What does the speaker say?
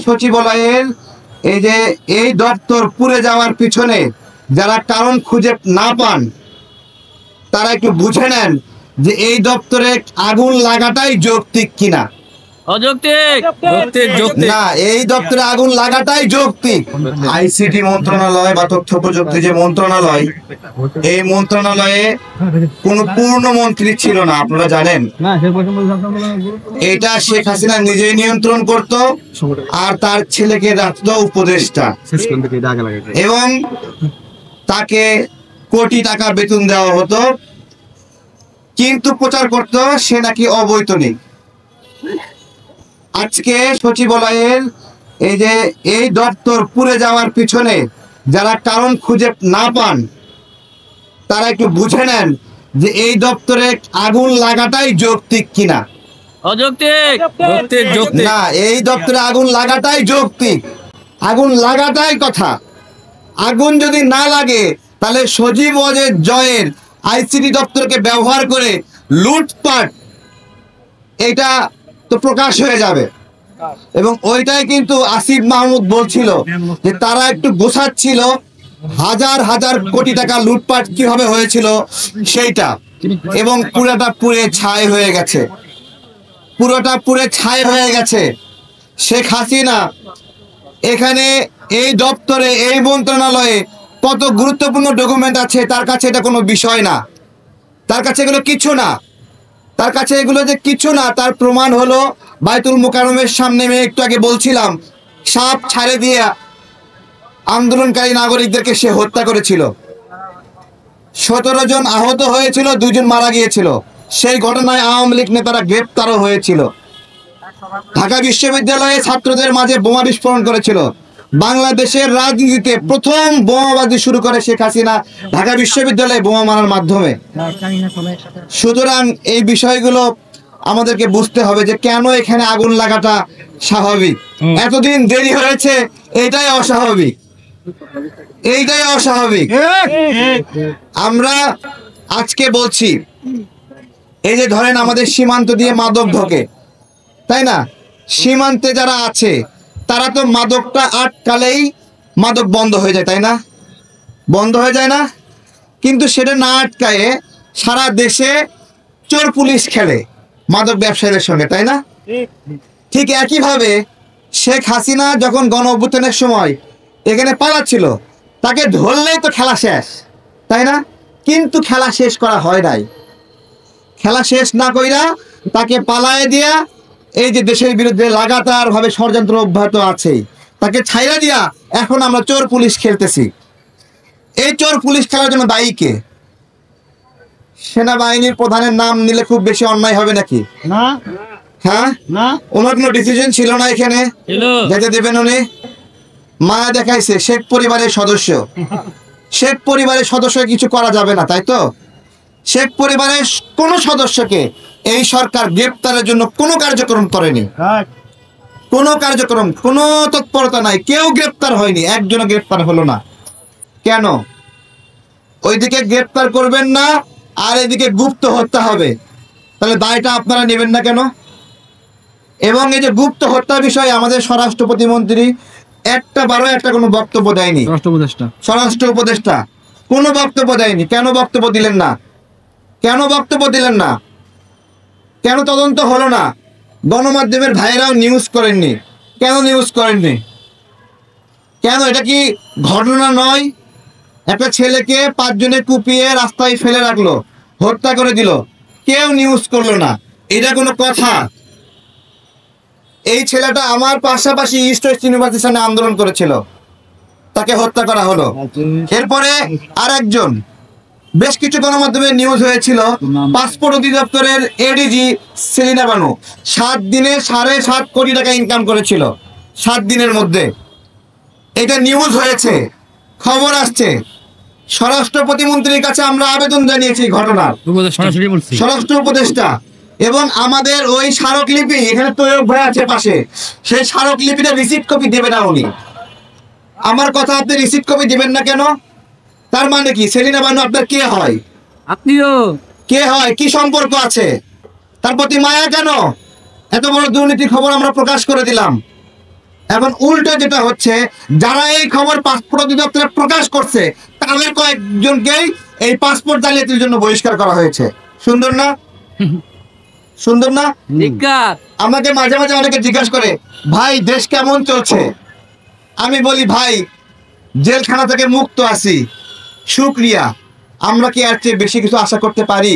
সচিবালয়ের এই দপ্তর পুড়ে যাওয়ার পিছনে যারা কারণ খুঁজে না পান তারা একটু বুঝে নেন যে এই দপ্তরে আগুন লাগাটাই যৌক্তিক কিনা। না, এই দপ্তরে আগুন লাগাটাই যৌক্তিক। আইসিটি মন্ত্রণালয় বা তথ্য প্রযুক্তি যে মন্ত্রণালয়, এই মন্ত্রণালয়ে কোন পূর্ণ মন্ত্রী ছিল না, আপনারা জানেন। এটা শেখ হাসিনা নিজেই নিয়ন্ত্রণ করত আর তার ছেলেকে রাখত উপদেষ্টা, এবং তাকে কোটি টাকা বেতন দেওয়া হতো, কিন্তু প্রচার করত সে নাকি অবৈতনিক। আজকে সচিবালয়ের এই দপ্তর পুড়ে যাওয়ার পিছনে যারা কারণ খুঁজে না পান তারা একটু বুঝে নেন যে এই দপ্তরে আগুন লাগাটাই যৌক্তিক কিনা। না, এই দপ্তরে আগুন লাগাটাই যৌক্তিক, আগুন লাগাটাই কথা। আগুন যদি না লাগে তাহলে সজীব ওয়াজেদ জয়ের আইসিটি দপ্তরকে ব্যবহার করে লুটপাট এটা তো প্রকাশ হয়ে যাবে। এবং ওইটাই কিন্তু আসিফ মাহমুদ বলছিল যে তারা একটু গোছাচ্ছিল হাজার হাজার কোটি টাকা লুটপাট কিভাবে হয়েছিল সেইটা, এবং পুরোটা পুড়ে ছাই হয়ে গেছে, পুরোটা পুড়ে ছাই হয়ে গেছে। শেখ হাসিনা এখানে এই দপ্তরে এই মন্ত্রণালয়ে কত গুরুত্বপূর্ণ ডকুমেন্ট আছে তার কাছে এটা কোনো বিষয় না, তার কাছে এগুলো কিছু না, তার কাছে এগুলো যে কিছু না তার প্রমাণ হলো বাইতুল মুকাররমের সামনে আমি একটু আগে বলছিলাম সাপ ছাড়ে দিয়ে আন্দোলনকারী নাগরিকদেরকে সে হত্যা করেছিল, 17 জন আহত হয়েছিল, 2 জন মারা গিয়েছিল। সেই ঘটনায় আওয়ামী লীগ নেতারা গ্রেপ্তারও হয়েছিল। ঢাকা বিশ্ববিদ্যালয়ে ছাত্রদের মাঝে বোমা বিস্ফোরণ করেছিল। বাংলাদেশের রাজনীতিতে প্রথম বোমাবাজি শুরু করে শেখ হাসিনা ঢাকা বিশ্ববিদ্যালয়ে বোমা মারার মাধ্যমে। সুতরাং এই বিষয়গুলো আমাদেরকে বুঝতে হবে যে কেন এখানে আগুন লাগাটা স্বাভাবিক, এতদিন দেরি হয়েছে এটাই অস্বাভাবিক, এইটাই অস্বাভাবিক। আমরা আজকে বলছি এই যে ধরেন আমাদের সীমান্ত দিয়ে মাদক ঢোকে, তাই না? সীমান্তে যারা আছে তারা তো মাদকটা আটকালেই মাদক বন্ধ হয়ে যায়, তাই না? বন্ধ হয়ে যায় না? কিন্তু সেটা না আটকায়ে সারা দেশে চোর পুলিশ খেলে মাদক ব্যবসায়ীদের সঙ্গে, তাই না? ঠিক একইভাবে শেখ হাসিনা যখন গণ অভ্যুত্থানের সময় এখানে পালাচ্ছিল তাকে ধরলেই তো খেলা শেষ, তাই না? কিন্তু খেলা শেষ করা হয় নাই। খেলা শেষ না কইরা তাকে পালায়ে দিয়া এই যে দেশের বিরুদ্ধে লাগাতার ভাবে ষড়যন্ত্র অব্যাহত আছে, তাকে ছাইরা দিয়া এখন আমরা চোর পুলিশ খেলতেছি। এই চোর পুলিশ খেলার জন্য দায়ী কে? সেনাবাহিনীর প্রধানের নাম নিলে খুব বেশি অন্যায় হবে নাকি? না, হ্যাঁ না, ওনার কোনো ডিসিশন ছিল না এখানে যেতে দেবেন উনি। মায়া দেখাইছে শেখ পরিবারের সদস্য, শেখ পরিবারের সদস্য কিছু করা যাবে না, তাই তো? শেখ পরিবারের কোনো সদস্যকে এই সরকার গ্রেপ্তারের জন্য কোনো কার্যক্রম করেনি, কোনো কার্যক্রম, কোনো তৎপরতা নাই, কেউ গ্রেপ্তার হয়নি, একজনও গ্রেপ্তার হলো না। কেন? ওইদিকে গ্রেপ্তার করবেন না আর এদিকে গুপ্ত হত্যা হবে, তাহলে দায়টা আপনারা নেবেন না কেন? এবং এই যে গুপ্ত হত্যা বিষয়ে আমাদের স্বরাষ্ট্র প্রতিমন্ত্রী একটা কোনো বক্তব্য দেয়নি, স্বরাষ্ট্র উপদেষ্টা কোনো বক্তব্য দেয়নি। কেন বক্তব্য দিলেন না? কেন বক্তব্য দিলেন না? কেন তদন্ত হলো না? গণমাধ্যমের ভাইরাও নিউজ করেননি, কেন নিউজ করেননি? কেন? এটা কি ঘটনা নয়? একটা ছেলেকে 5 জনে কুপিয়ে রাস্তায় ফেলে রাখলো, হত্যা করে দিল, কেউ নিউজ করলো না, এটা কোনো কথা? এই ছেলেটা আমার পাশাপাশি ইস্ট ওয়েস্ট ইউনিভার্সিটির সামনে আন্দোলন করেছিল, তাকে হত্যা করা হলো। এরপরে আর একজন, বেশ কিছু গণমাধ্যমে নিউজ হয়েছিল, পাসপোর্ট অধিদপ্তরের এডিজি সেলিনা বানু 7 দিনে 7.5 কোটি টাকা ইনকাম করেছিল, 7 দিনের মধ্যে। এটা নিউজ হয়েছে, খবর আসছে। স্বরাষ্ট্র প্রতিমন্ত্রীর কাছে আমরা আবেদন জানিয়েছি ঘটনার, স্বরাষ্ট্র উপদেষ্টা, এবং আমাদের ওই স্মারকলিপি এখানে তৈয়ব ভাই আছে পাশে, সেই স্মারকলিপিটা রিসিপ্ট কপি দেবে না উনি। আমার কথা, আপনি রিসিপ্ট কপি দিবেন না কেন? তার মানে কি সেলিনা বানু আপনার কে হয়? আপনিও কে হয়? কি সম্পর্ক আছে? তার প্রতি মায়া কেন? এত বড় দুর্নীতির খবর আমরা প্রকাশ করে দিলাম, এখন উল্টো যেটা হচ্ছে, যারা এই খবর পাসপোর্ট অধিদপ্তরে প্রকাশ করছে তাদের কয়েকজনকেই এই পাসপোর্ট জালিয়াতির জন্য বহিষ্কার করা হয়েছে। সুন্দর না? সুন্দর না? আমাকে মাঝে মাঝে অনেকে জিজ্ঞাসা করে, ভাই দেশ কেমন চলছে? আমি বলি, ভাই জেলখানা থেকে মুক্ত আছি, শুকরিয়া। আমরা কি এর চেয়ে বেশি কিছু আশা করতে পারি?